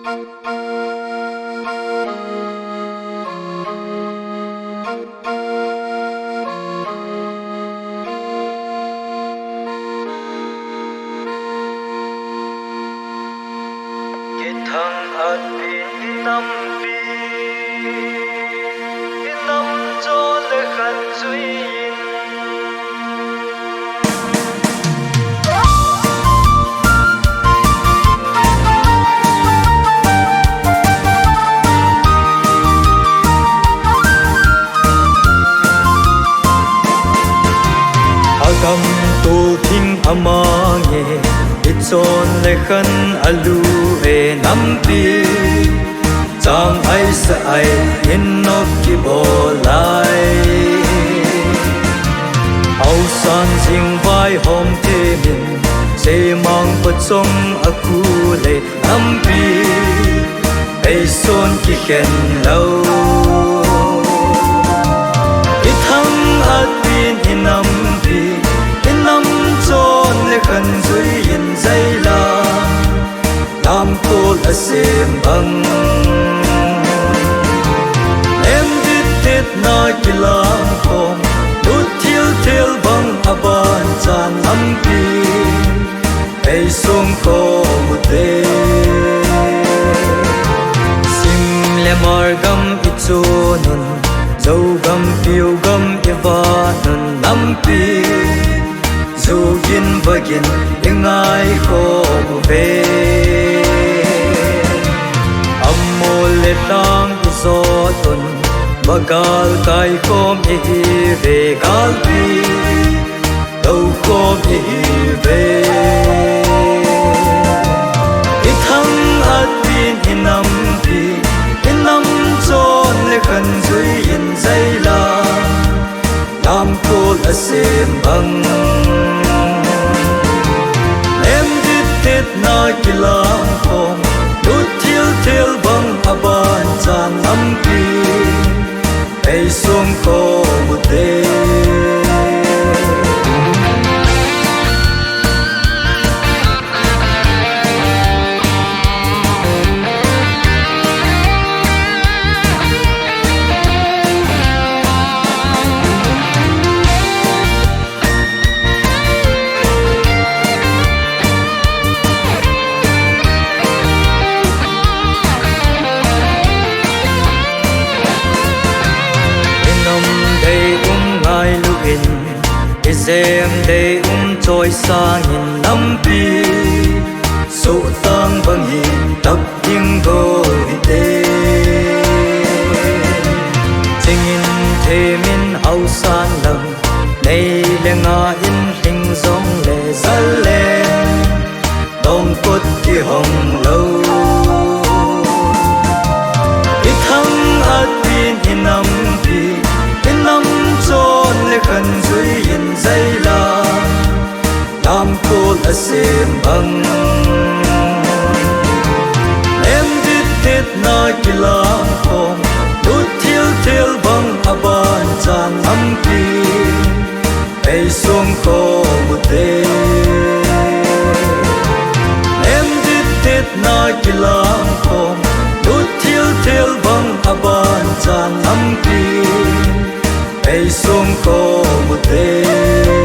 thằng ắt bin năm pi năm cho lệ khăn duy agam tu thing amange ichon le khan alu e nampi chang ai sa ai hinok ki bolai au san jing vai hom te min se mang pachong aku le nampi ei son ki khen lo ithang at bin hinampi hinam chon le khan zui in zai la nam tol asim bang em dit na kilang kong tut thil bang aban chan ampi ei sung ko mute sim le mar gam ichonun zo gam piu gam iwa nun nampi zo yin bagin ingai ko ve amole tang izotun bagal kai kom hi ve galpi do kom hi ve ithang at bin hinampi hinam chon le khan zui in zai la nam kol asim bang em dit na kilang kong tut thil bang aban chan ampi ei sung ko mute Izem de trôi sang in nampi so tang bang hi tak ding go te chingin themin au san lang nei lenga in hing zong le zal le dong kot ki hong lo ithang at bin hinampi hinam chon le khan zui in zai la nam kol asim bang em dit na kilang kong tut thil bang aban chan ampi ei sung ko mute em dit na kilang kong tut thil bang aban chan ampi ei sung ko mute